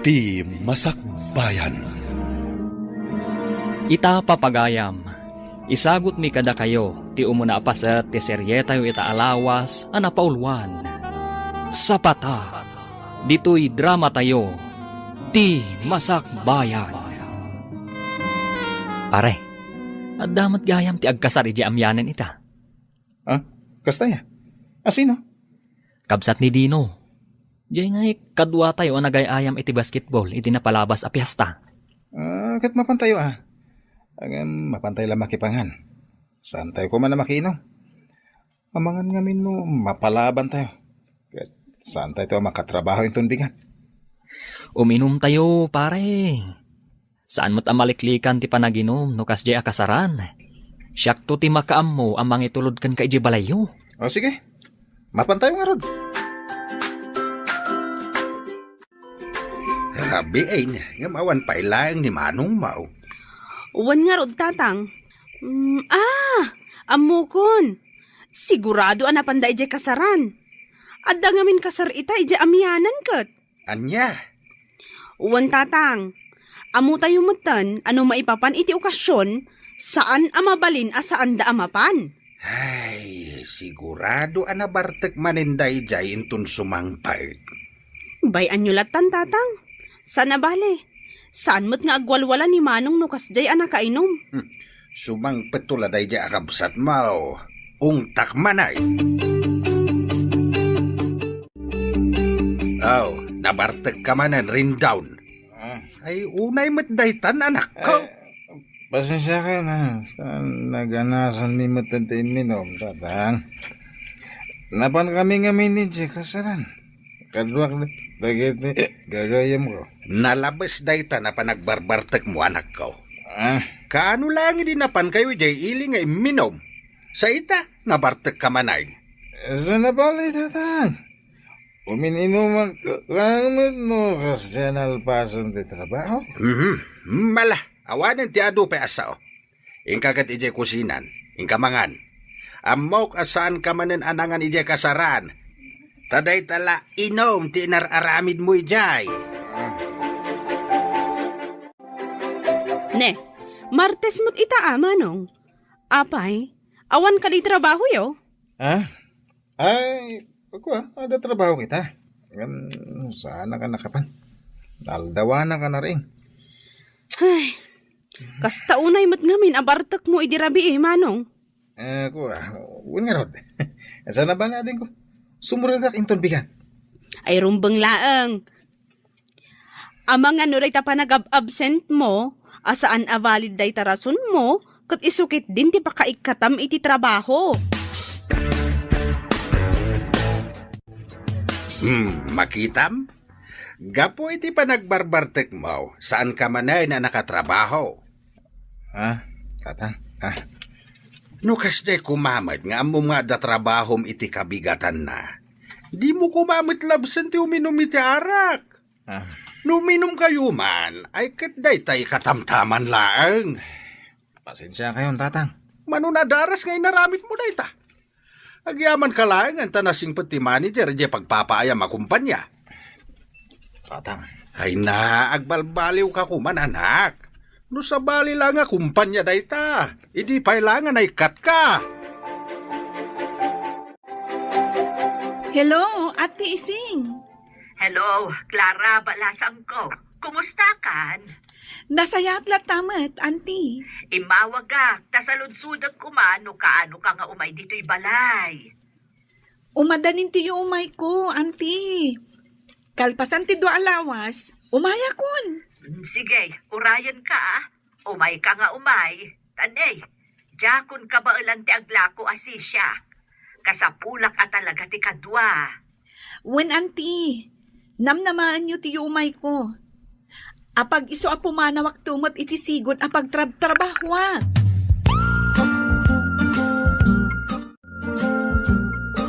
Ti Masakbayan. Ita papagayam, isagot mi kada kayo, ti umuna apaset ti serye tayo ita alawas, anapaulwan. Sapata, dito'y drama tayo, ti Masakbayan. Pare, at damat gayam ti agkasar iti amyanan ita. Kasta ya? Asino? Kabsat ni Dino. Diyan nga'y kadwa tayo ang nagayayam iti basketball, iti napalabas a piyesta. Kat mapantayo mapantay lang makipangan. Saan tayo ko man na makino? Amangan ngamin no, mapalaban tayo. Kat saan tayo makatrabaho yung bigat? Uminom tayo, pare. Saan mo't amaliklikan ti panaginom, no kas jay akasaran? Siyak to ti makaam mo, amang itulod kan ka iji balayo. O sige, mapantayo nga rod. Sabi ay nga mawan pa ilang ni Manong Mau. Uwan nga rod, tatang. Amukon. Sigurado anapanda ije kasaran. Adda ngamin kasar ita ije amyanan kat. Anya? Uwan, tatang. Amu tayo matan, ano maipapan iti okasyon, saan amabalin saan da amapan. Ay, sigurado anabartek maninday jay intun sumangpay. Bayan nyo latan, tatang. Sana bale. Saan mo't nga agwalwala ni Manong no kasjay anakainom? Sumang petuladay jay akabsat mau. Ungtak manay. Nabartek ka manan rin down. Ay, unay matdaytan anak ko. Pasensya ka na. Naganasan ni matantain minom, tatang. Napan kami ni Jay kasaran. Kadwak na, dagit ni gagayam ko. Nalabas dayta na panagbarbartek mo anak ko. Kaano lang hindi napan kayo jay iling ay minom. Sa ita, nabartek ka manay. Sa nabali, tatang. Umininuman langit mo kasi nalpasan di trabaho. Mala, awanan ti adu pa asao. Ingkagat ije kusinan, ingkamangan. Amok asaan ka manen anangan ije kasaran. Taday tala inom ti inararamid mo ijay. Ne, Martes mo't ita Manong. Apay, awan ka di trabaho yo? Ay, ada trabaho kita. Sana ka nakapan. Daldawana ka na rin. Ay, kasta unay mo't ngamin abartak mo idirabi Manong. Uwan nga rod. Sana ba nga din ko? Sumurag ka inton bigat. Ay rumbang laang. Amang ano ray ta pa nag-absent mo, asaan valid day tarason mo, kat isukit din ti pakaikatam iti trabaho. Makitam? Gapo iti panagbarbartek mo, saan ka manay na nakatrabaho? Tatang? No kasday kumamad nga amo nga da trabahom iti kabigatan na. Di mo kumamit labsan ti uminom iti arak. No uminom kayo man, ay katday tay katamtaman laang. Pasensya kayo, tatang. Manunadaras ngay naramit mo na ita. Agyaman ka lang ang tanasing pati manager di pagpapaayam akumpanya. Tatang. Ay na, agbalbaliw ka kuman anak. No sa bali lang nga kumpanya dayta, idi pailangan ay kat ka. Hello, Ate Ising. Hello, Clara Balasang ko. Kumusta kan? Nasayat la tamat, Auntie. Imawag ka, tasaludsudag kumano kaano ka nga umay dito'y balay. Umadanin tiyo umay ko, Auntie. Kalpasan ti do alawas, umaya kun. Sige, urayan ka Umay ka nga umay. Tanay, jakon ka ba ti aglako asisya? Kasapulak talaga ti kadwa. Wen, Auntie, namnamaan nyo tiyo umay ko. Apag iso apumanawak tumot iti sigod apag trabahwa.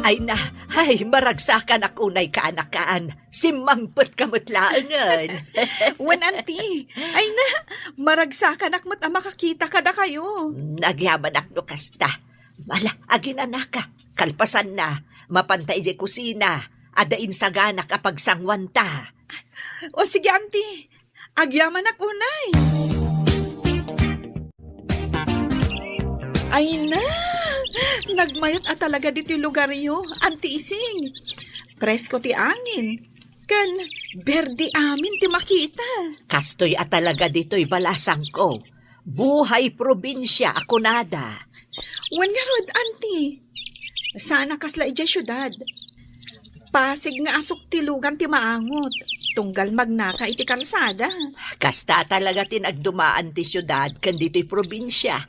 Ay maragsakan ako na'y kaanakaan. Simampot kamot laangan. Wen, Auntie, ay na, maragsakan akmat makakita kada kayo. Nagyaman akno kasta. Mala, aginanaka. Kalpasan na, mapantay di kusina. Adain sa ganak apag sangwanta. O sige, auntie. Agyaman ako, nay. Ay na, nagmayot at talaga dito yung lugar yo, auntie Ising. Presko ti angin. Kan, berdi amin ti makita. Kastoy at talaga dito'y balasang ko. Buhay probinsya ako nada. Wan nga rod, auntie. Sana kasla ija syudad. Pasig nga asok ti lugan ti maangot. Tunggal magnaka iti kalsada. Kasta talaga tinagdumaan ti syudad kan dito'y probinsya.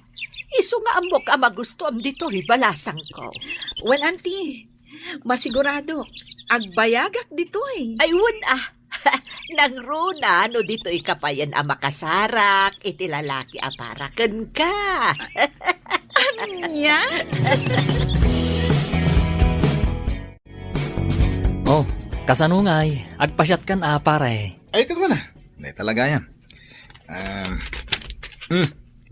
Iso nga amok ang magusto am dito'y balasang ko. Wan, auntie. Masigurado, agbayagak dito eh. Ay, nang runa, no dito'y kapayan ang makasarak, iti lalaki aparakan ka. Anya? Oh, kasanungay, agpasyat kan pare. Ay, ito na. Hindi talaga yan.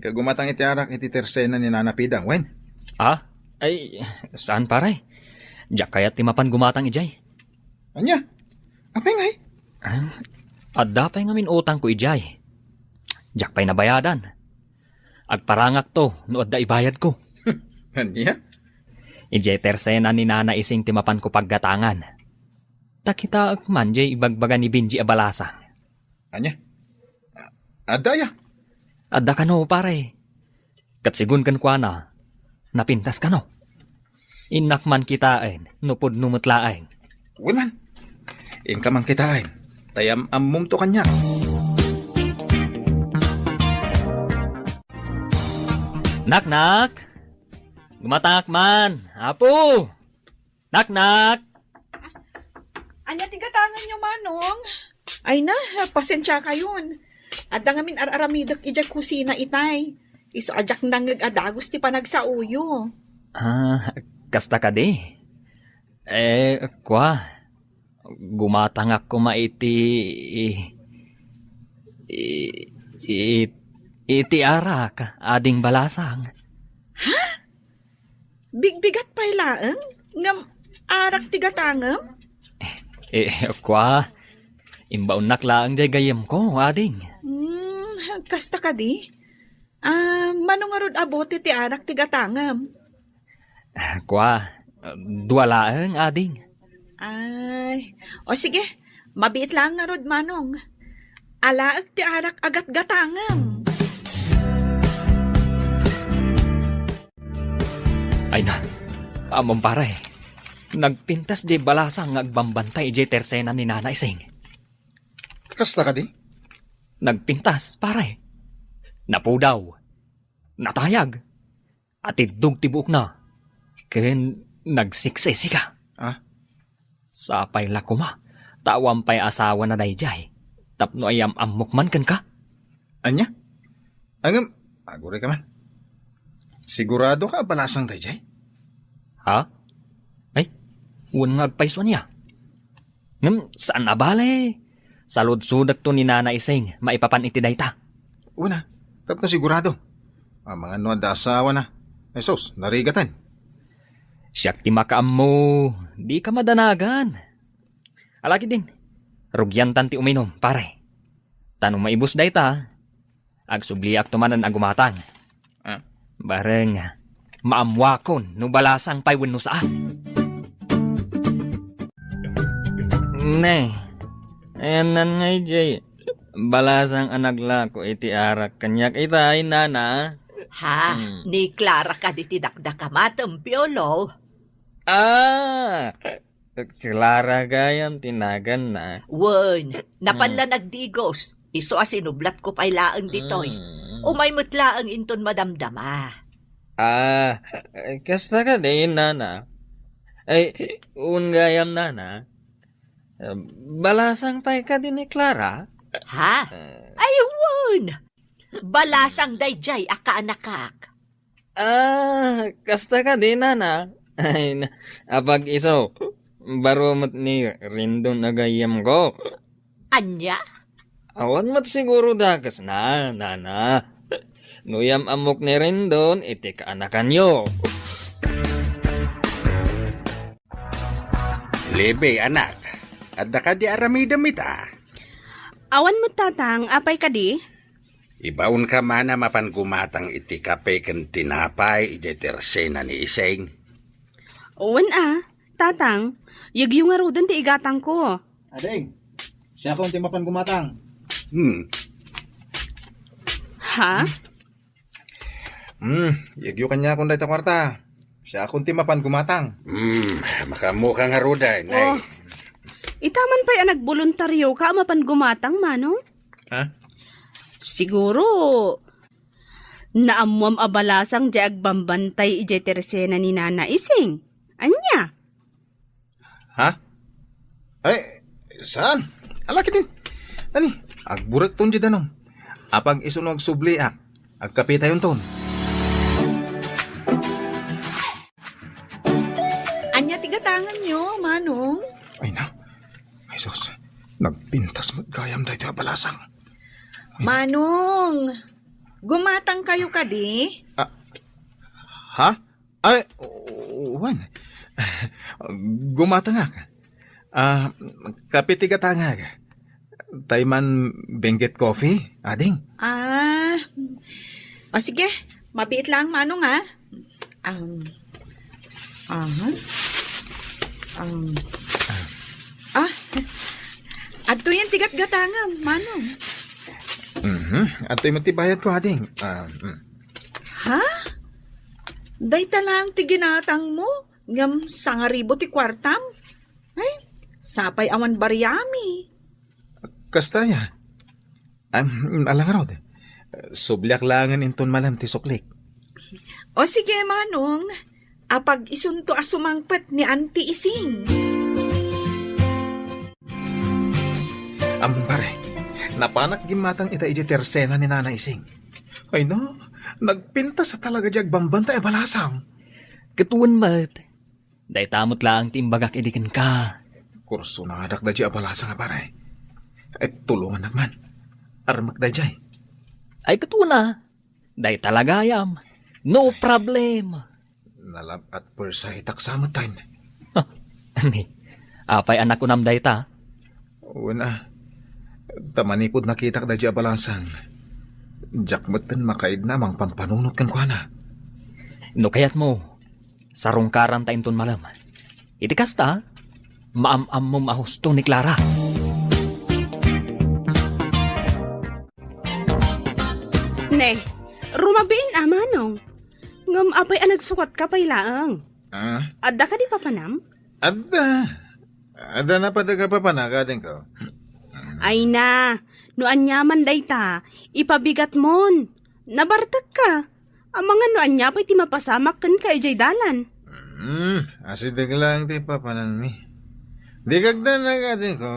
Ikagumatang iti arak iti tersena ni Nanapidang, wen? Ah? Ay, saan pare? Diyak kaya timapan gumatang ijay. Anya? Apay ngay? Adda pa'y ngamin utang ko ijay. Diyak pa'y nabayadan. Agparangak to, no adda ibayad ko. Anya? Ijay tersena ni Nana Ising timapan ko paggatangan. Takita man jay ibagbaga ni Benji abalasang. Anya? Adaya? Adda ka no, pare. Katsigun kan kwa na, napintas ka no. Inak man kitain, nupod numutlaing. Wiman. Inka man kitain. Tayam ammum to kanya. Nak! Gumatak man! Apo! Nak! Anya tigatangan nyo, Manong? Ay na, pasensya kayon. At ngamin aramidak ijak kusina itay. Iso ajak nangag-adagos ti panagsauyo. Kasta ka di. Kwa. Gumatang ako maiti... iti arak, ading balasang. Bigbigat pa'y laeng? Ngam arak tigatangam? Kwa. Imbaon naklaang jay gayem ko, ading. Kasta ka di? Manong arod abote ti arak tigatangam? Kwa. Duwalaang, ading. Ay, o sige, mabiit lang nga rod, Manong. Alaag ti arak agat gatangam. Ay na, among pare. Nagpintas di balasang agbambantay di tersena ni Nana Ising. Kasta ka di? Nagpintas, pare. Napudaw. Natayag. At idug tibuk na. Ken nagsiksesi ka. Sapay lakuma. Tawam pa'y asawa na dayjay. Tapno ayam amok man kan ka. Anya? Angam, agure ka man. Sigurado ka balasang dayjay? Ha? Ay, uwan nga agpaiswa niya. Saan na bale? Salud-sudak to ni Nana Ising, maipapan iti dayta. Una, tapno sigurado. Ang mga nuad da asawa na. Esos, narigatan. Siyak ti makaam mo, di ka madanagan. Alaki din, rugyantan ti uminom, pare. Tanong maibus dayta, agsubliak tumanan agumatang. Bareng, maamwakon, no balasang pay wenno saan. Ne, enan ngay jay, balasang anagla ko iti arak kanyak itay nana. Ha? Ni Clara ka di tidakdak matam piolo. Clara gayam tinagan na. Wen, napanla nagdigos. Iso asinublat ko pa'y laang ditoy. Umay mutlaang inton madamdama. Kasta ka din, nana. Ay, gayam nana. Balasang pa'y ka din ni Clara? Ha? Ay, wen! Balasang dayjay akaanakak. Kasta ka din, nana. Ay, apag iso, barumot ni Rindon na gayam ko. Anya? Awan mat siguro dakas na, nana. Nuyam amok ni Rindon, iti kaanakan nyo. Lebe, anak. Adda ka di aramidam ita. Awan mo tatang, apay ka di? Ibaon ka man na mapan gumatang iti kape ken tinapay iti tersena ni Iseng. Uwan tatang, yagyo nga rudan ti igatang ko. Ading, siya akong timapan gumatang. Ha? Yagyo kanya akong dahita kwarta. Siya akong timapan gumatang. Makamukha nga rudan. Oh. Itaman pa'y nagboluntaryo ka mapan gumatang, manong? Ha? Siguro, naamuam abalasang di agbambantay ije tersena ni Nana Ising. Anya? Ha? Ay, saan? Alaki din. Ani, agburak ton di danong. Apag isunog subli agkapita yun ton. Anya tigatangan nyo, manong? Ay na, ay sus, nagpintas magkayam dahil ito balasang. Manong, gumatang kayo ka di? Ha? Ay, Juan, gumatang ka. Kapitiga tanga ka. Tayman benget coffee, ading. O sige, mabiit lang manong adto yan tigat gatangam, manong. At ito'y matibayad ko, ading. Ha? Day talang tiginatang mo, ngam sangaribo ti kwartam. Ay, sapay awan baryami. Kastaya. Alang rod. Sublyak langan inton malam ti suklik. O sige, manong, apag isunto asumangpet ni Auntie Ising. Pare, napanak gimatang ita iji tersena ni Nana Ising. Ay no, nagpinta sa talaga jag bambanta e balasang. Katuan mat. Day tamot lang timbagak idikin ka. Kurso na adak da di balasang pare. At tulungan naman. Armak da jay. Ay katuan Day talagayam. No problem. Nalab at persay taksamot tayo. Ani, apay anak ko namday ta. Una, tamanipod nakita da di balasang. Jakmatan makaid namang pampanunot kan kwa na. No kayat mo, sarungkaran ta inton malam. Iti kasta, maam-am mo mahusto ni Clara. Ne, rumabiin manong. Ngam apay nagsukat ka pay laang. Adda ka di papanam? Ada na padaga pa panakadin ko. Ay na, no anyaman dayta, ipabigat mon. Nabartag ka. Ang mga no anya pa'y ti mapasamak kan ka ijay dalan. Asidag lang ti papanan mi. Di kagda na kadin ko.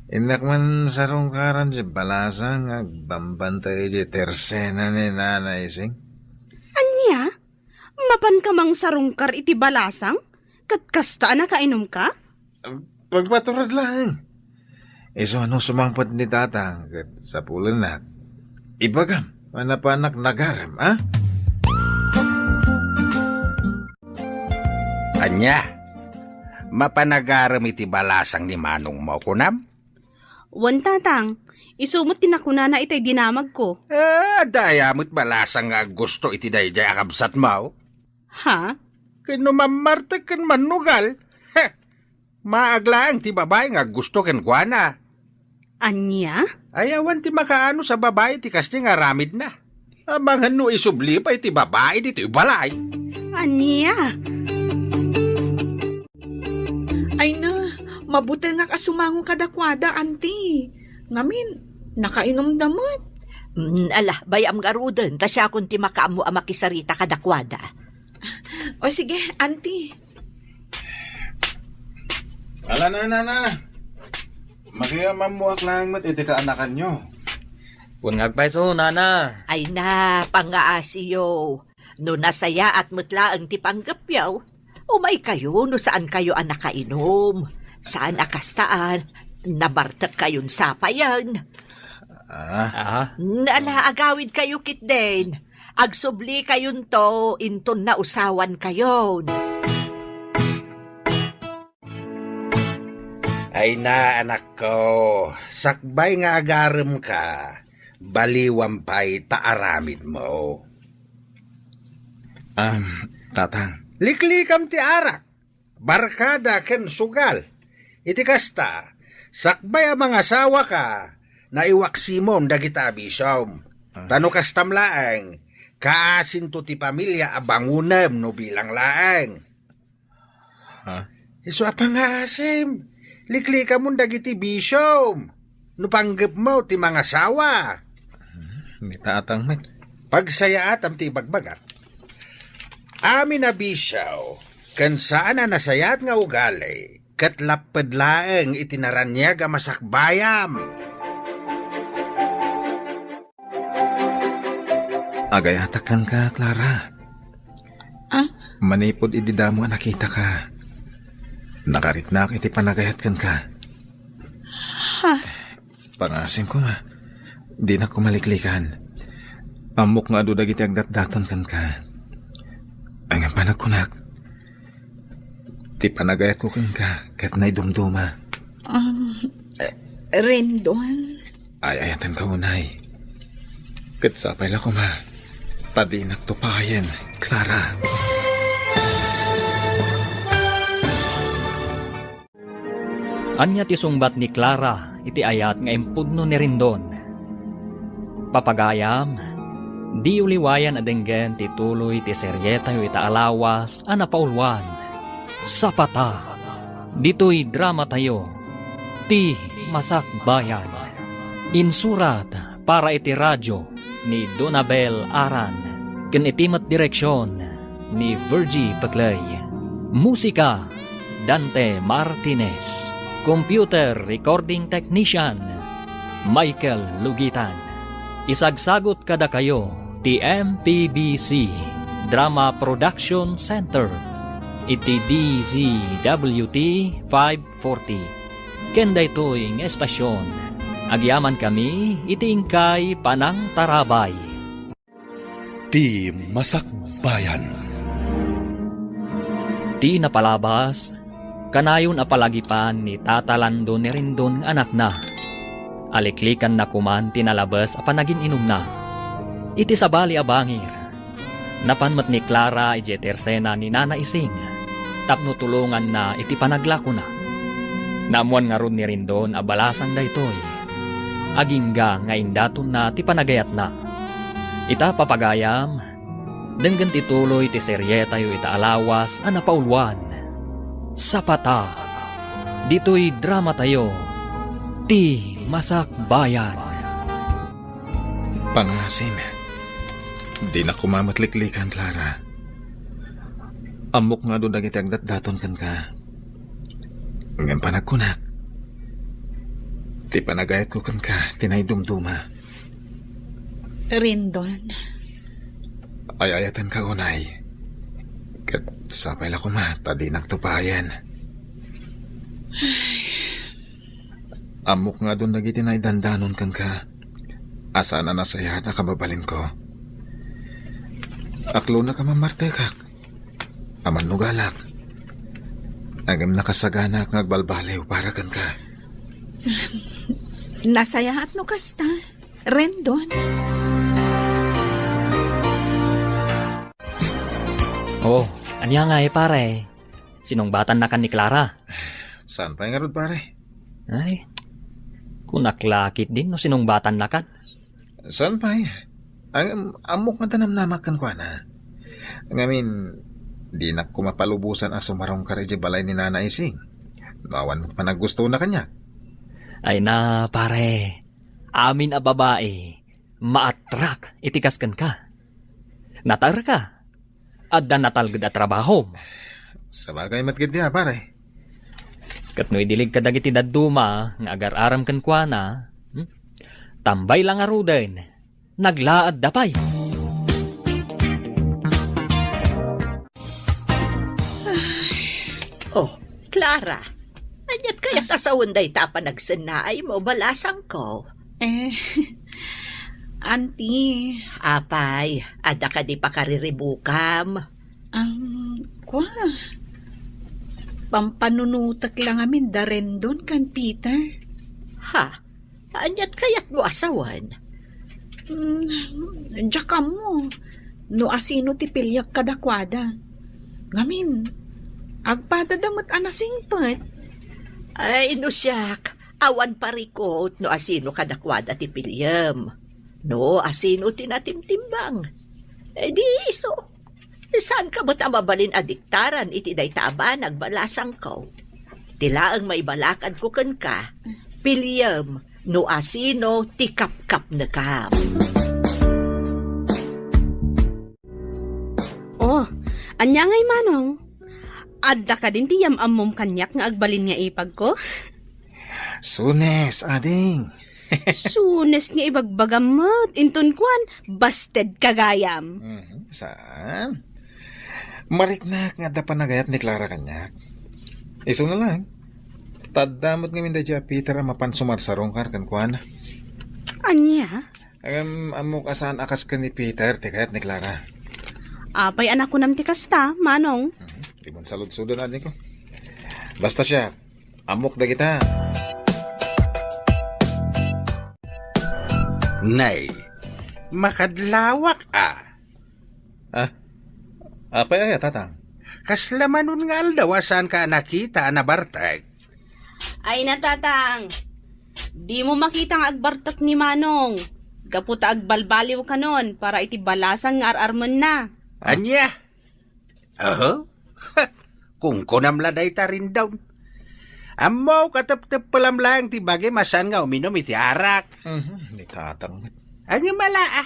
Inak man sarungkaran si balasang agbambantay di tersena ni Nana Ising. Anya? Mapan ka mang sarungkar iti balasang? Katkasta na kainom ka? Pagpaturad lang. Iso ano sumangpot ni tatang sa pulan na. Ibagam, manapanak nagaram, ha? Anya, mapanagaram iti balasang ni Manong mo kunam? Wan tatang, isumot tinakuna na itay dinamag ko. Dayamot balasang nga gusto iti dayjay akabsat mo. Ha? Kano mamartag kan manugal. Maaglaang ti babae nga gusto ken guana. Anya? Ayawan ti makaano sa babae ti kasti nga ramid na. Abangan no isubli pa iti babae dito balay. Anya? Ay na, mabuti nga kasumango kadakwada, Auntie. Ngamin, nakainom damot. Bayam nga rudan, tasya kung ti makaamu amakisarita kadakwada. O sige, Auntie. Ala na. Makiamamuak lang mat iti kaanakan nyo. Kung ngagpaiso, nana. Ay na, pangaasiyo. No nasaya at mutla ang tipanggapyaw. Umay kayo, no saan kayo ang nakainom. Saan akastaan, nabartag kayon sapayan. Nala, agawid kayo kitden. Agsubli kayon to, inton na usawan kayon. Ay na, anak ko, sakbay nga agarem ka, baliwam pa'y taaramid mo. Tatang. Liklikam ti arak, barkada ken sugal. Iti kasta, sakbay ang mga asawa ka, na iwaksimom dagita bisom. Tano kastam laeng, kaasin to ti pamilya abangunem no bilang laeng. Iso apang asim, liklika mo dagiti bisom, no panggap mo ti mga asawa. Ni tatang met. Pagsayaat am ti bagbagat. Amin na bisaw, kan saan na nasayat nga ugali, kat lapad laeng itinaranyag ang masakbayam. Agayatakan ka, Clara. Manipod ididamo nga nakita ka. Nakaritnak iti panagayatkan ka. Pangasim ko ma. Di na kumaliklikan. Amok nga adudag iti agdat-daton kan ka. Ang panagkunak. Ti panagayat ko kan ka. Kat na'y dumduma. Rendon? Ay ayatan ka unay. Kat sapay la ko ma. Tadinak tupayan, Clara. Anya ti sungbat ni Clara iti ayat nga impudno ni Rindon. Papagayam, di uliwayan adenggen ti tuloy ti seryeta yu ita alawas a napaulwan. Sapata, dito'y drama tayo, ti Masakbayan. Insurat para iti radyo ni Donabel Aran, ken itimat direksyon ni Virgie Paclay. Musika, Dante Martinez. Computer Recording Technician, Michael Lugitan. Isagsagot kada kayo, ti MPBC Drama Production Center, iti DZWT 540. Kenda ito'y estasyon. Agyaman kami, iti ingkay Panang Tarabay. Ti Masakbayan. Ti napalabas, kanayon apalagipan ni Tata Lando ni Rindon anak na. Aliklikan na kuman tinalabas a panagin inom na. Iti sabali abangir. Napanmat ni Clara iti tersena ni Nana Ising. Tapno tulungan na iti panaglako na. Namuan nga ron ni Rindon abalasang daytoy. Agingga nga indaton na ti panagayat na. Ita papagayam, denggan ti tuloy ti seryeta yu ita alawas a napaulwan. Sapata, dito'y drama tayo, ti Masakbayan. Pangasim. Di na kumamatliklikan, Clara. Amok nga doon dagiti agdat-daton kan ka. Ngayon panagkunak. Ti panagayat ko kan ka, tinay dumduma. Rendon? Ay ayatan ka unay. Kat sapay la ko ma, tadi nagtupayan. Amok nga doon dagiti na dandanon kang ka. Asa na nasaya na kababalin ko. Aklo na ka mamartekak. Aman nugalak. Agam nakasagana at ngagbalbaliw para kan ka. Nasayahat no kasta, Rendon? Oh, anya nga pare. Sinungbatan na kan ni Clara. Saan pa nga rod pare? Ay, kunaklakit din no sinungbatan na kan. Saan pa Ang amok nga tanamnamak kan kwa na. Ngamin, di na ko mapalubusan as sumarong kareje balay ni Nana Ising. Nawan mo pa naggusto na kanya. Ay na pare, amin a babae, maatrak itikas kan ka. Natar ka, adda natalgad at trabaho. Sa bagay matgid niya pare. Kat no idilig ka dagiti daduma, nga agar-aram kan kwa na, tambay lang aruden, naglaad dapay. Oh, Clara, anyat kaya kasawan day tapa nagsanay mo, balasang ko. Auntie, Apay, ada ka di pa kariribukam. kwa? Pampanunutak lang amin da Rendon kan Peter. Ha? Anyat kayat mo asawan? Diyak mo. No asino ti pilyak kadakwada. Ngamin, agpadadamot anasingpet. Ay, no siyak. Awan parikot no asino kadakwada ti Pilyam. No asino tinatimtimbang. Di iso. Saan ka ba't mabalin adiktaran iti day taba nagbalasang ko? Tila ang may balakad ko kan ka. Pilyam, no asino ti kap-kap na kam. Oh, anya ngay manong. Adda ka din ti yamam kanyak nga agbalin nga ipag ko. Sunes, ading. Sunes nga ibagbagamot. Inton kwan, busted kagayam. Saan? Mariknak nga da panagayat ni Clara kanyak. Iso na lang. Tadamot nga minda dya Peter mapan sumarsarong kan kuan. Anya? Amok asan akas ka ni Peter, tikayat ni Clara. Apay anak ko nam ti kasta, manong. Di mo salud-sudo na ko. Basta siya, amok da kita. Nay, makadlawak Apay ay tatang? Kaslamanon nga aldawasan ka nakita na bartag. Ay natatang, di mo makita nga agbartak ni manong. Gaputa agbalbaliw ka nun para iti balasang nga ararmon na. Anya? Kung kunamladay ta rin daw. Amaw katap-tap palam lang ti bagay masan nga uminom iti arak. Ni tatang. Anya mala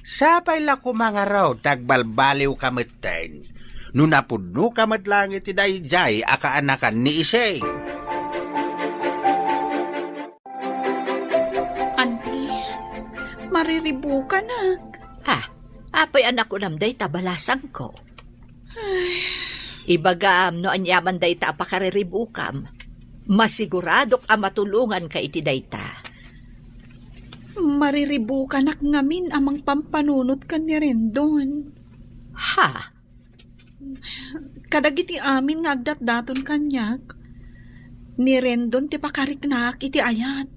Sapay la ko mga raw tagbalbaliw kameten. No napudno kamat lang iti dayjay akaanakan ni Iseng. Auntie, mariribukan Apay anak ko namday tabalasang ko. Ibagam no anyaman day ta pakariribukam. Masiguradok ang matulungan ka iti dayta. Mariribukan ngamin amang pampanunot kan ni Rendon. Ha? Kadagiti amin nga agdat-daton kanyak. Ni Rendon ti pakariknak iti ayat.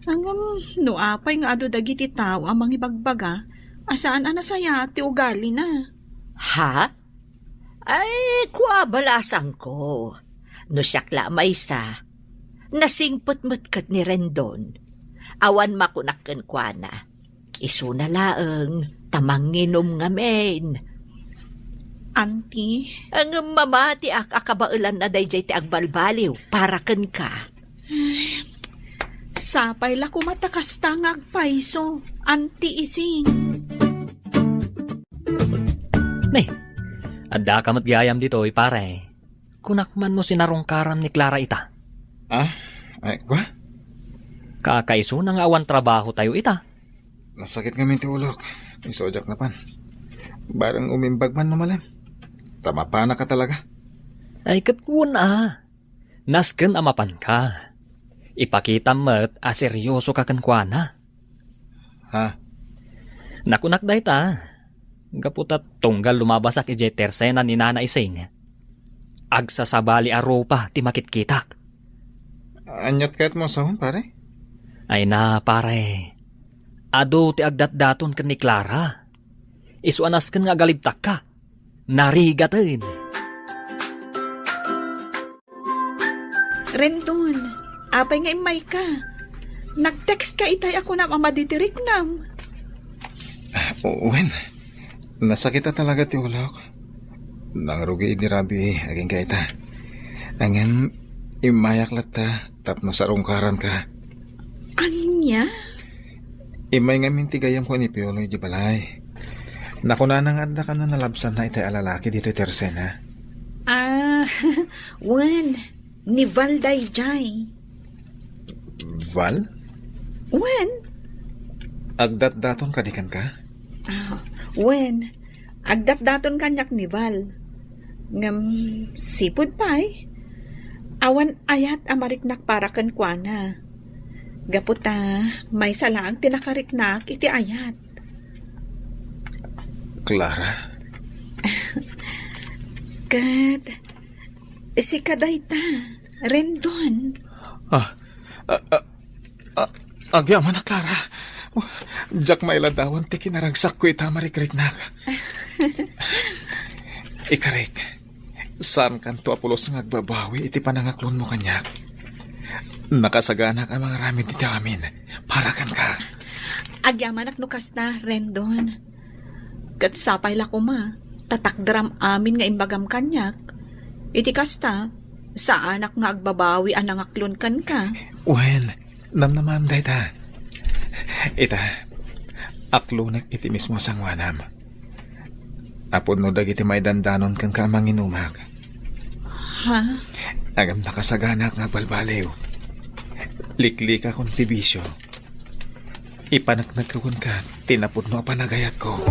Angam no apay nga ado dagiti tao amang ibagbaga, asaan anasaya ti ugali na. Ha? Ay, kuwabalasang ko. No siyakla maysa, nasingpot-mot kat ni Rendon. Awan makunakkan kwa na. Isu na laeng, tamanginom ngamen. Auntie, Ang mamati akabaulan na dayjay ti agbalbaliw, para ken ka. sapay la kumatakas tangag paiso, Auntie Ising. Nay, adda ka matgayam dito, pare. Kunakman no sinarongkaram ni Clara ita. Ay, kwa? Kakaiso nang awan trabaho tayo ita. Nasakit nga minti ulok. Isojak na pan. Barang umimbag man numalam. Tama pa na ka talaga. Ay katwon Nasken amapan ka. Ipakita mo't seryoso ka kankwana. Ha? Nakunak day ta. Gaputat tunggal lumabasak ije tersena ni Nana Ising. Agsasabali aropa ti makitkitak. Anyat kahit mo sahon, pare? Ay na, pare. Ado ti agdat-daton kan ni Clara. Isuanas kan nga galibtak ka. Narigatin. Rendon, apay nga imay ka. Nag-text ka itay ako na mamaditirik nam. Uwen, nasakita talaga ti ulok. Nangrugi ni Rabi, aging kaita. Angin, imayak lata, tapno sarungkaran ka. Anya? Imay nga mintigayam ko ni Piolo di balay. Nakunanang adda ka na nalabsan na itay alalaki dito tersena. Wen, ni Valday Jai. Val? Wen? Agdat-daton kadikan ka? Wen, agdat-daton kanyak ni Val. Ngam, sipod pa'y. Awan ayat amariknak para kan kuana. Gaputa, may salang tinakariknak iti ayat. Clara? Kat, Si Kadayta, Rendon. Agyaman na, Clara. Jack mailadawan ti kinaragsak ko ita marikrik-nak. Ikarik, saan kan to Apolos nga agbabawi iti panangaklon mo kanyak? Nakasaganak ang mga ramid iti amin. Para kan ka. Agyamanak no kasta, Rendon. Kat sapay la kuma, tatakdram amin nga imbagam kanyak. Iti kasta, sa anak nga agbabawi ang nangaklon kan ka. Wen, namnamam dayta. Ita, aklunak iti mismo sangwanam. Apod no dagiti may dandanon kan ka manginumak. Ha? Agam nakasaganak nga balbaliw. Liklika kong tibisyo. Ipanaknag ka kun ka, tinapod no panagayat ko.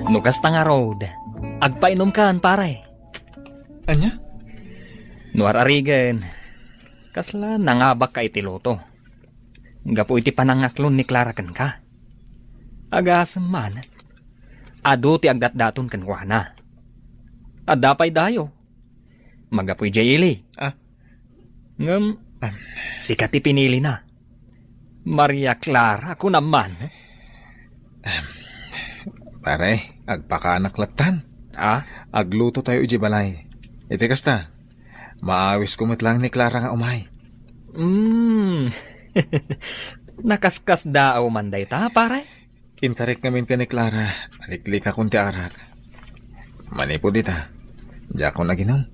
Nukas ta nga road. Agpainom kan, pare. Anya? Nuar arigen. Kasla nangabak ka iti loto. Gapo iti panangaklon ni Clara kan ka. Agasam man. Ado ti agdatdaton kan kuana. Adapay dayo. Magapoy jayili. Ngam, sikat ti pinili na. Maria Clara, ako naman. Pare, agpakanaklattan. Agluto tayo uji balay. Iti kasta, maawis kumit lang ni Clara nga umay. Nakaskas daaw manday ta, pare? Intarik namin ka ni Clara, aliklik akong ti arak. Manipod ita, di ako naginom.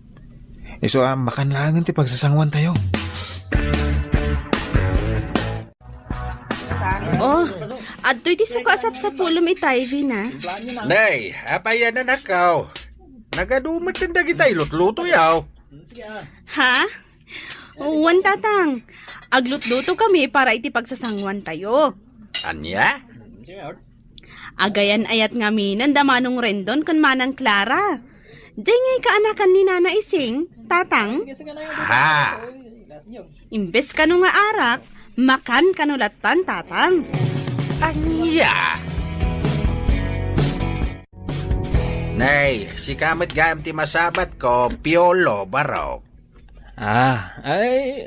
Iso makanlangan ti pagsasangwan tayo. Oh, adto'y ti sukasap sa pulom itay, na. Nay, apayan na nakaw. Nagadumot ang dagitay lutluto yaw. Ha? Wan tatang. Aglutluto kami para iti pagsasangwan tayo. Anya? Agayan ayat nga minan damanong Rendon kan manang Clara. Diyan nga'y kaanakan ni Nana Ising, tatang. Ha? Imbes ka nga arak, makan kanulatan, tatang. Anya? Nay, si kamit gayam ti masabat ko, Piolo Barok.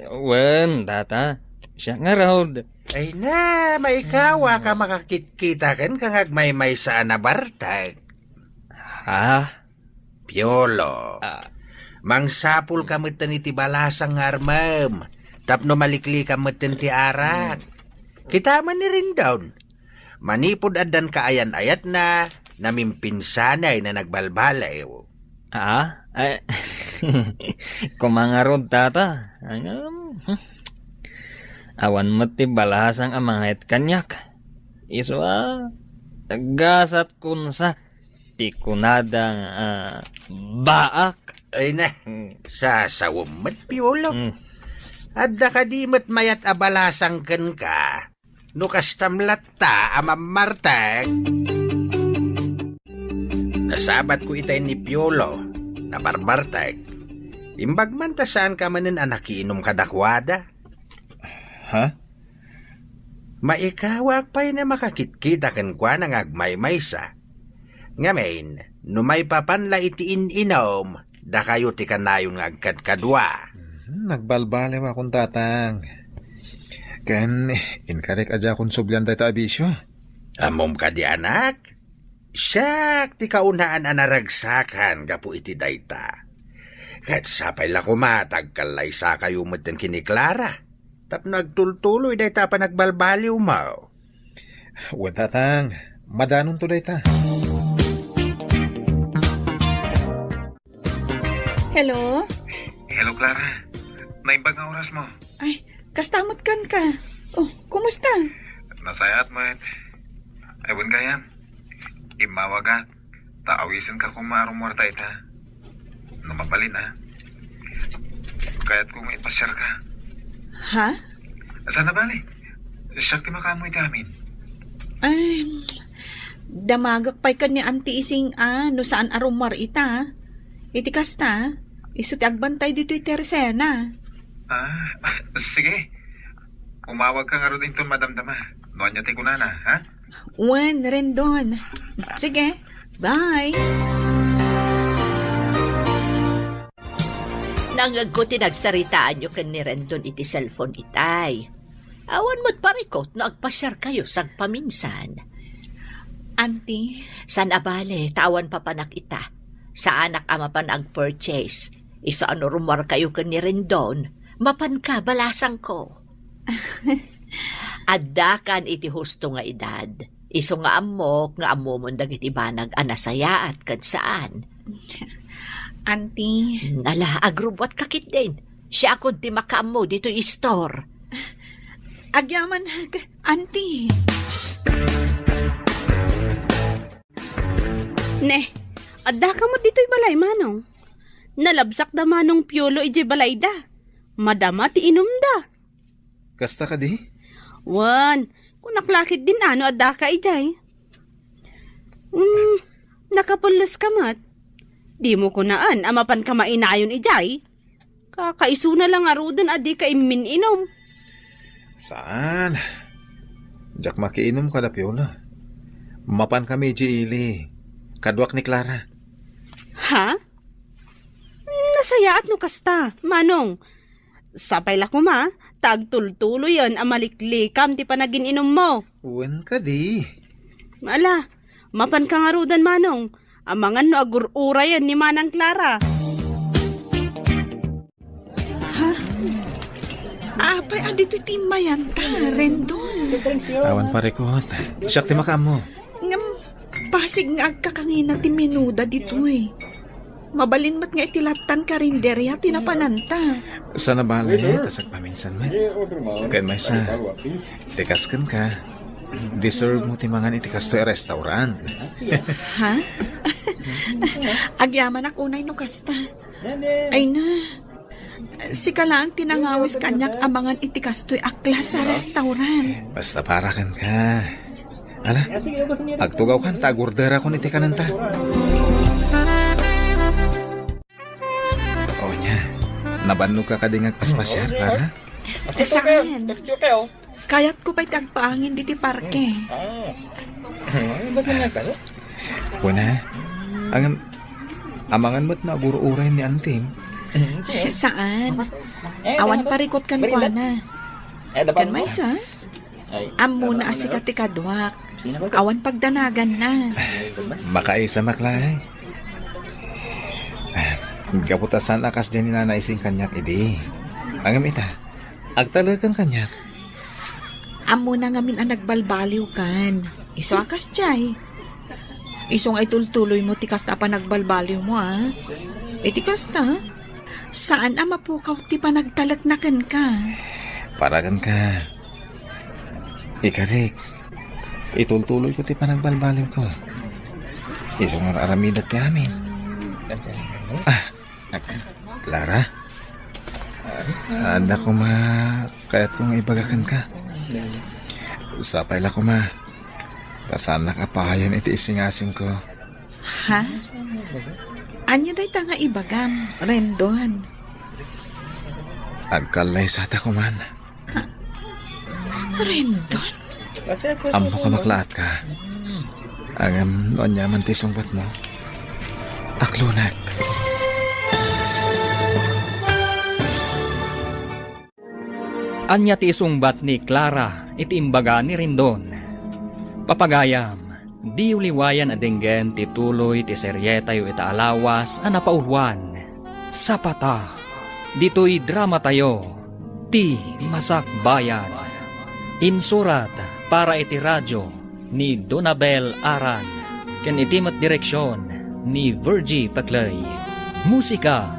Wen, tata. Siya nga road. Ay na, maikawa ka makakita kan kang agmay-may sa anabartag. Piolo. Mangsapul ka matan iti balasang harmam. Tapno malikli ka matan ti arat. Kita man ni rin down. Manipod adan kaayan-ayat na namimpisanay na nagbalbalay. Kumangarod tata. Awan mati balasang amangit kanyak. Iso gasat kunsa tikunadang baak. Ay na, sasawamad, Piolo. Adda ka di mat mayat abalasang kan ka. No kastamlat ta amamartag. Nasabat ko itay ni Piolo na barbartag. Imbag man ta saan ka manin anak iinom kadakwada. Ha? Maikawak pa'y na makakitkita kan kwa ng agmay-maysa. Ngamin, numay papanla itiin inom, da kayo ti kanayon nga agkadkadwa. Nagbalbalew akong tatang. Kan, inkarek aja akong subyan tayo ta abisyo. Amom ka di anak? Siyak, ti kaunaan anaragsakan gapu iti dayta. Kat sapay la kumatag kalay sa kayo matan kini Clara. Tap nagtultuloy dayta pa nagbalbaliw mo. Wen tatang, madanon to dayta. Hello? Hello Clara, naimbag nga oras mo. Ay, kastamot kan ka. Oh, kumusta? Nasayat mo Ewan ka yan. Imawagat, taawisin ka kung marumorta ita. Namapalin Kaya't kung ipasyar ka. Ha? Saan na bali? Siyak ti makamoy ti amin. Ay, damagak pa'y ka ni Auntie Ising no saan arumar ita. Iti kasta, iso ti agbantay dito iti Teresena. Sige. Umawag ka nga rin ito madamdama. Noon niya ti kunana, ha? Wen, Rendon. Sige, bye. Nangag ko tinagsaritaan nyo kan ni Rendon iti cellphone itay. Awan mo't parikot na agpasyar kayo sag paminsan. Auntie, San abale, tawan pa panak ita. Sa anak ama pan ag-purchase. Iso ano rumor kayo kan ni Rendon, mapan ka balasang ko. Addakan iti husto nga edad. Iso nga amok nga amomon dagiti banag anasaya at kad saan. auntie, Nala, agrubot kakit din. Siya ako di makaamo dito i-store. agyaman, auntie. Ne, adda ka mo dito'y balay, manong. Nalabsak da manong piolo ije balay da. Madama ti inom da. Kasta ka di? Wan, kung naklakit din ano adda ka ijay. Nakapulas ka mat. Di mo kunaan, amapan ka mainayon ijay. Kakaiso na lang arudan adi ka imin-inom. Saan? Jak makiinom ka da Piona. Mapan kami ili. Kadwak ni Clara. Ha? Nasayaat no kasta, manong. Sapay la ko ma, tagtultulo yan amaliklikam ti panagin inom mo. Uwan ka di. Ala, mapan ka nga rudan, manong. Amangan no agurura yan ni Manang Clara. Apay, adito timayan ta, Rendon. Awan parikot. Siyak ti makamo. Ngam, pasig nga agkakangina ti minuda dito eh. Mabalin mat nga itilatan ka rin derya tinapananta. Sana bale, tasag paminsan man. Kaya may sa, tikaskan ka. Deserve mo timangan itikas to restaurant. Ha? Agyaman ako unay no kasta. Ay na. Si kalang tinangawis kanyak amangan itikastoy akla sa restaurant. Basta para kan ka. Ala, agtugaw kan tagurdera ko niti kananta. O nya, nabanno ka kadingag paspasyar, Clara? Saan? Kayat ko pa'y tagpaangin diti parke. Kuna, ang amangan mo't na aguro-uray ni Anting. Saan? Awan parikot kan kwa na. Kan may sa? Amo na asikati kadwak. Awan pagdanagan na. Makaisa maklay. Kaputasan akas dyan ni nanay sing kanyak idi. Ang ita, agtalagan kanyak. Amo na ngamin ang nagbalbaliw kan. Iso akas jay. Isong ay tultuloy mo tikas na pa nagbalbaliw mo ah. Tikas na. Saan ama po ka ti pa nagtalatnakan ka? Paragan ka. Ikarik. Itultuloy ko ti pa nagbalbaliw ko. Isong aramidat ti amin. Clara? Anda ko ma, kaya't kong ibagakan ka. Sapay la ko ma. Tasan nakapahayan iti isingasing ko. Ha? Anya day ta nga ibagam, Rendon. Agkalay sa ta ko man. Rendon? Ammo ka maklaat ka. Agam noon niya man tisungbat mo. Aklunak. Anya ti isungbat ni Clara iti imbaga ni Rendon. Papagayam, di uliwayan adenggen ti tuloy ti seryeta yu ita alawas a napaulwan. Sapata, dito'y drama tayo, ti Masak Bayan. Insurat para iti radyo ni Donabel Aran, ken iti met direksyon ni Virgie Paclay. Musika,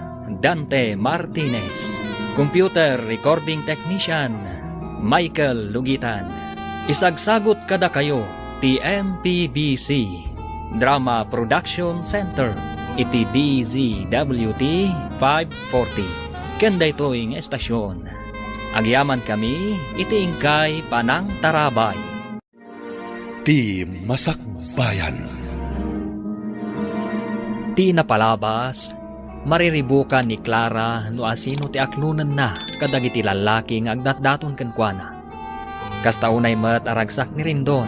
Dante Martinez. Computer Recording Technician, Michael Lugitan. Isagsagot kada kayo, ti MPBC Drama Production Center, iti DZWT 540. Kenda ito'y estasyon. Agyaman kami, iti ingkay Panang Tarabay. Ti Masak Bayan. Ti napalabas, mariribukan ni Clara no asino ti aklunan na kadagiti lalaki nga agdatdaton kenkwana. Kasta unay met aragsak ni Rendon.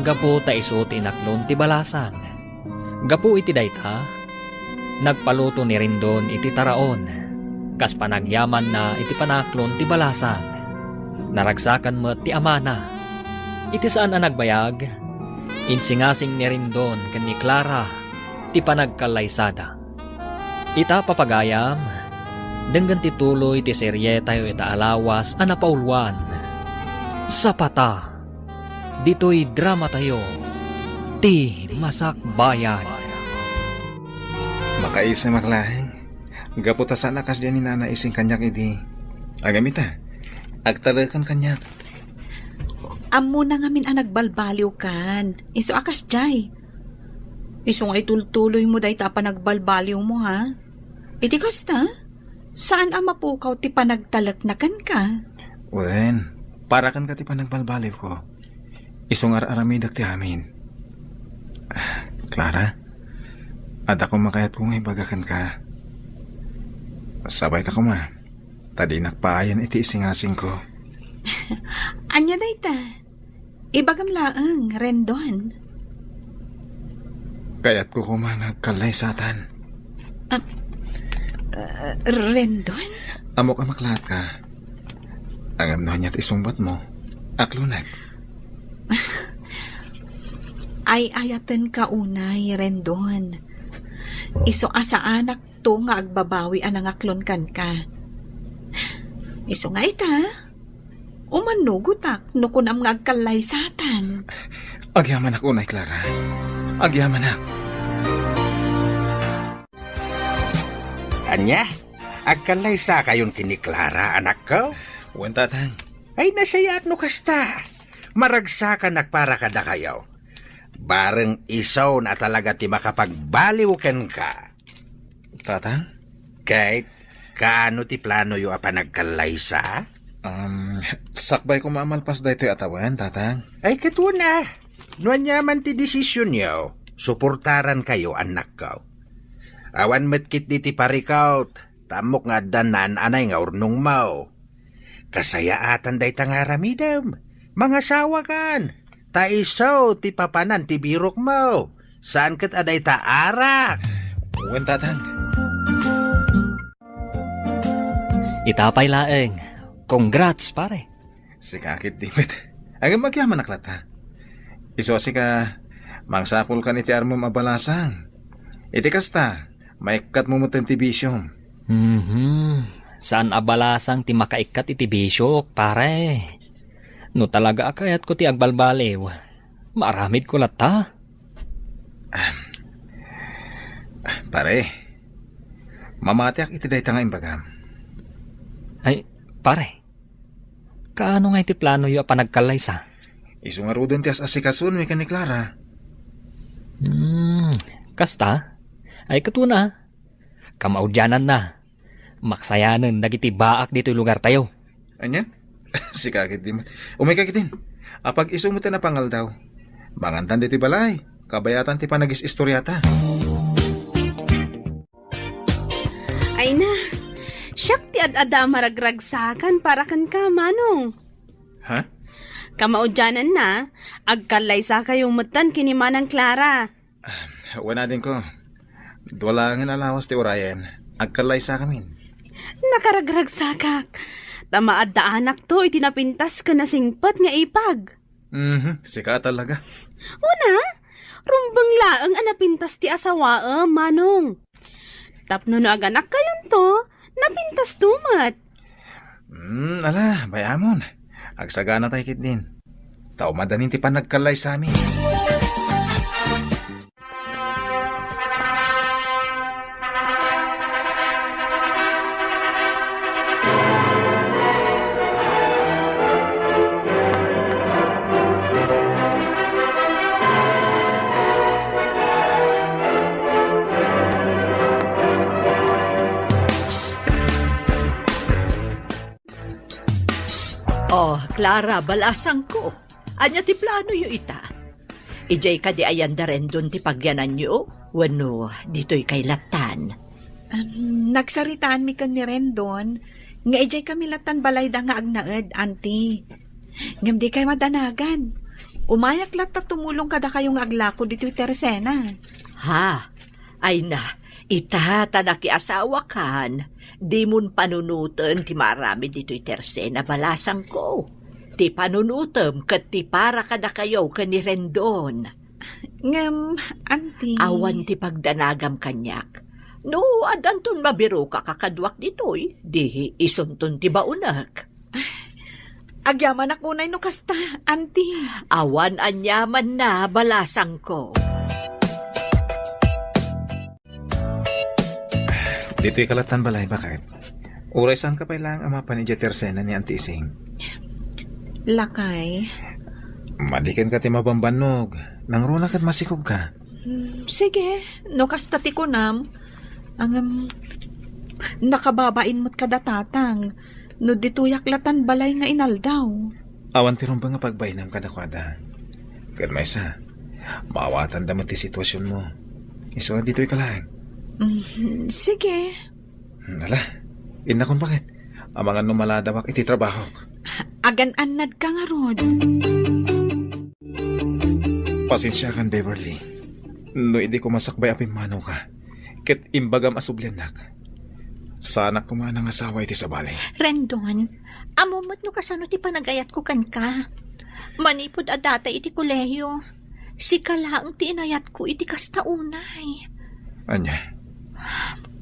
Gapu ta iso ti inaklon ti balasan. Gapu iti dayta, nagpaluto ni Rendon iti taraon. kas panagyaman na iti panaklon ti balasan. Naragsakan mo ti amana. Iti saan ang nagbayag? Insingasing ni Rendon ken ni Clara ti panagkalaysada. Ita papagayam, denggan ti tuloy ti serye tayo ita alawas a napaulwan. Sapata, dito'y drama tayo, ti Masakbayan. Makaisa maklahing. Gaputa sa lakas dyan ni Nana ising kanyak iti. Agamita, agtalakan kanyak. Amo na ngamin ang nagbalbaliw kan. Iso akas jay. Iso nga itultuloy mo dahi ta pa nagbalbaliw mo ha. Iti kasta, saan ang mapukaw ti panagtalaknakan ka? Wen, para kan ka ti panagbalbaliw ko. Isong aramidak ti amin. Clara, at ako makayat kong ibagakan ka. Sabay ta ko ma. Tadi nakpaayan iti isingasing ko. Anya day ta? Ibagam laang, Rendon. Kaya't ko kumangag kalay satan. Rendon? Amo ka maklat ka. Ang amno niya't isumbat mo. Aklunag. Ay ayatan ka unay, Rendon. Iso asa anak to nga agbabawi anang aklon kan ka. Iso nga ita, umanugutak no kunam nga agkalay satan. Agyaman ako, Nay Clara. Agyaman ako. Anya, agkalay sa kayon kini Clara, anak ko? Wen tatang. Ay nasayaat no kasta. Maragsakan para kada kayo. Bareng isaw na talaga ti makapagbaliw ken ka. Tatang? Kahit kaano ti plano yo apa nagkalaysa? Sakbay ko maamalpas daytoy atawan, tatang. Ay katwa na. Nuan yaman ti desisyon yo. Suportaran kayo anak ko. Awan metkit di ti parikaut. Tamok nga danan anay nga urnong mau. Kasayaatan day tangaramidam. Mga sawa kan. Taisaw ti papanan ti birok mo. Saan kat aday taarak? Wen tatang. Itapay laeng. Congrats, pare. Si kakit dimit. Ang magyaman naklat ha. Iso si ka mangsapul ka ni ti armo mabalasang. Iti kasta, maikat mo mo ti bisyong. Saan abalasang ti makaikat iti bisyok, pare? No talaga akayat ko ti agbalbaliw. Maramid ko lata. Pare, mamatiak iti day tanga imbagam. Ay, pare. Kaano nga iti plano yo panagkalaysa? Iso nga rudon ti asikasun mi ni Clara. Kasta? Ay katuna. Kamaudyanan na. Maksayanan dagiti baak dito lugar tayo. Anyan? Si kakit di man. Umay kakit din. Apag iso mo na pangal daw. Mangantan di ti balay. Kabayatan ti panagis istoryata. Ay na, siyak ti ad-ada maragragsakan para kan ka, manong. Ha? Kamaudyanan na, agkalay sa kayong matan kini Manang Clara. Wala din ko. Duwalangin alawas ti Orion. Agkalay sa kamin. Nakaragragsakak. Tamaad da anak to, itinapintas ka na singpat nga ipag. Sika talaga. Una, rumbang laang anapintas ti asawa, manong. Tapno na aganak kayon to, napintas tumat. Ala, bayamon. Agsagana tayo kit din. Tao madanin ti panagkalay sa amin. Oh, Clara, balasang ko. Anya ti plano yo ita? Ijay ka di ayan da rin dun ti pagyanan nyo? Wano, dito'y kay latan. Nagsaritaan mi kan ni Rendon, nga ijay kami latan balay da nga agnaed, auntie. Ngam di kay madanagan. Umayak lata tumulong kada kayong aglako dito'y Teresena. Ha? Ay na, Ita, tanaki asawa kan. Di mun panunutan ti marami dito'y terse na balasang ko. Ti panunutam kat ti para kada kayo ni Rendon. Ngem, auntie. Awan ti pagdanagam kanyak. No, adanton mabiro ka kakadwak dito'y. Di isunton ti baunak. Agyaman ako na no kasta, auntie. Awan anyaman na balasang ko. Dito'y kalatan balay, bakit? Uray saan ka pa ilang ama pa ni Jetersena ni Auntie Ising? Lakay. Madikin ka ti mabambanog. Nang runa kat masikog ka. Sige, no kasta ti kunam. Ang nakababain mo't kadatatang. No dituyak latan balay nga inaldaw. Awan ti rumba nga pagbainam kadakwada. Kad may isa, maawatan damat ti sitwasyon mo. Iso dito'y kalang. Sige. Nala, inakon bakit? Ang mga numaladawak iti trabaho. Agan-anad ka nga, Rod. Pasensya kan, Beverly. No, hindi ko masakbay apimano ka. Ket imbagam asublyanak. Sana kumanang asawa iti sa balay. Rendon, amumot no kasano ti panagayat ko kan ka. Manipod a data iti kolehiyo. Si kalaang ti inayat ko iti kastaunay. Anya?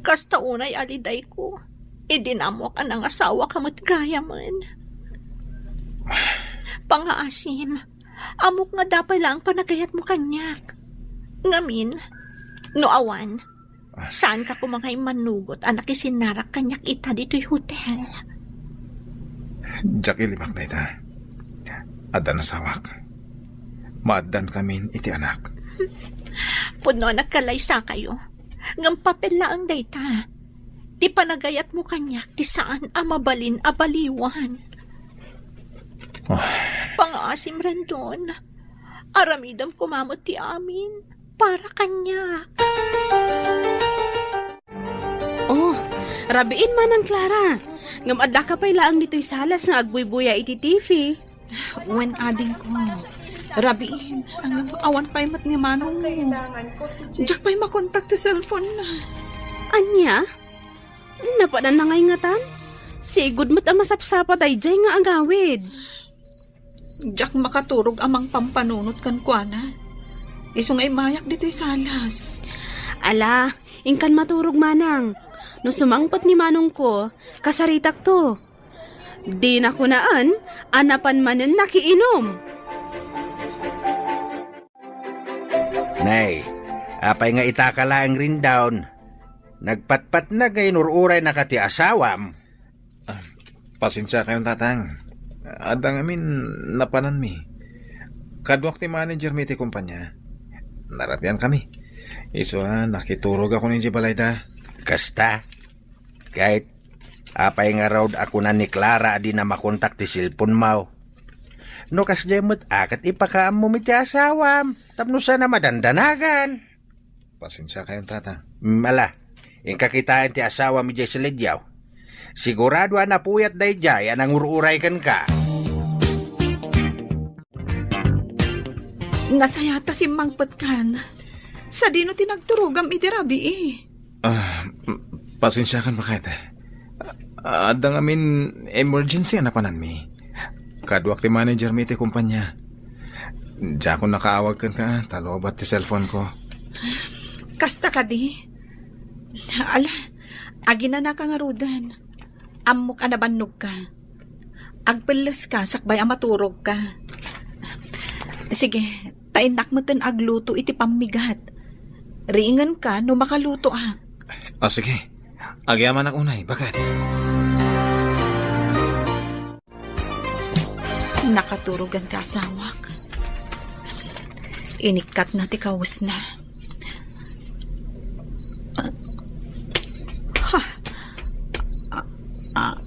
Kastaunay aliday ko. Idinamok ang asawa kamat kaya man. Pangaasim, amok nga dapay lang panagayat mo kanyak. Ngamin, no awan, saan ka kumangay manugot anak isinarak kanyak ita dito'y hotel? Jackie limak na ita. Adan asawak. Maadan kamin iti anak. Puno nagkalaysa kayo. Ngam papel laang dayta. Ti panagayat mo kanyak, ti saan amabalin abaliwan. Pangasim Rendon, aramidam kumamot ti amin para kanyak. Oh, rabiin man ang Clara. Ngam adda ka pa'y laang dito'y salas nga agbuy-buya iti TV. When ading ko. Rabiin. Ang awan pa'y mat ni manong mo. Diyak pa'y makontak ti cellphone na. Anya? Napadan na ngay ngatan? Sigud mo't ang masapsapa tayo dyan nga agawid. Diyak makaturog amang pampanunot kan kuana. Iso nga'y mayak dito'y salas. Ala, ingkan maturog manang. No sumangpat ni manong ko, kasaritak to. Di na kunaan, anapan manen nakiinom. Nay, apay nga itakalaang rin down. Nagpatpat na ngayon ururay na kati asawam. Pasensya kayong tatang. Adang amin napanan mi. Kadwak ti manager mi ti kumpanya. Naratian kami. Iso nakiturog ako ni Jibalayda. Kasta, kahit apay nga raw ako na ni Clara di na makontak ti cellphone mo. No kas jemot akat ipakaam mo mi ti asawam. Tapno sana madandanagan. Pasensya kayong tatang. Mala, yung kakitaan ti asawa mi jay sa ledyaw. Sigurado na puyat day jay anang ururay kan ka. Nasayata si Mangpet kan. Sa dino tinagturugam iti rabi eh. Pasensya kan bakit? Adang amin emergency anapanan mi. Kadwak ti manager mi ti kumpanya. Diya ko nakaawag kan ka, talobat ti cellphone ko. Kasta ka di. Ala, agina na ka nga rudan. Amok anabannog ka. Agpeles ka, sakbay amaturog ka. Sige, taindak mo ten agluto iti pamigat. Ringan ka no makaluto ah. Sige. Agyaman ak unay. Bakit? Nakaturugan ka asawak. Inikat na ti kawas na.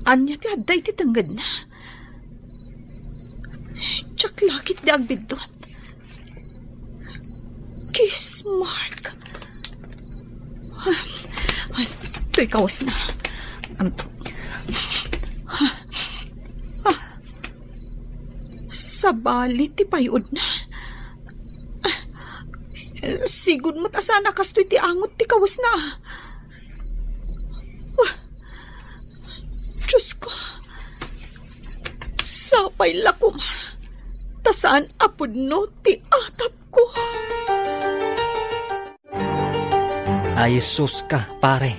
Anya ti aday ti tanggad na. Tsak lakit di agbidot. Kiss mark. To'y kawas na. Sa bali ti payod na. Sigud mo't asana kastoy ti angot ti kawas na. Sapay lakom. Tasaan apod no ti atap ko. Ay sus ka, pare.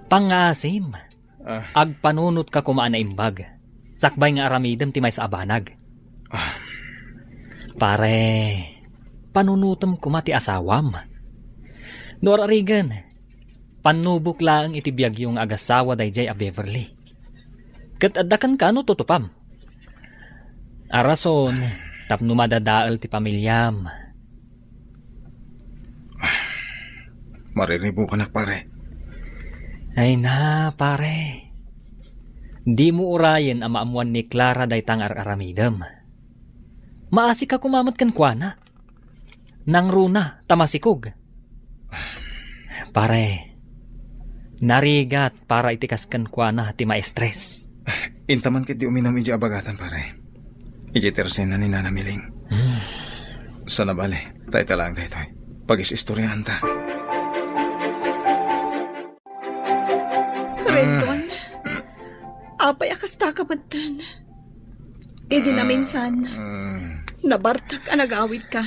Pangasim. Agpanunot ka kumaan na imbag. Sakbay nga aramidem ti may sa abanag. Pare, panunutom kumati asawam. Nor arigan, panubok lang itibiyag yung agasawa dayjay a Beverly. Kat adakan ka no tutupam. Arason, tapno madadaal ti pamilyam. Mariribo ka na, pare. Ay na, pare. Di mo urayan ang maamuan ni Clara daytang ar-aramidam. Maasi ka kumamat kan kuana. Nang runa, tamasikog. Pare, narigat para itikas kan kuana ti ma-stress. Intaman kit di uminom iji abagatan, pare. Iji tersen na ni Nana Miling. Sana bale, tayo talang tayo. Pag-is-istoryahan ta. Renton, apay akasta ka matan. E di na minsan, nabartak ang nag-awit ka.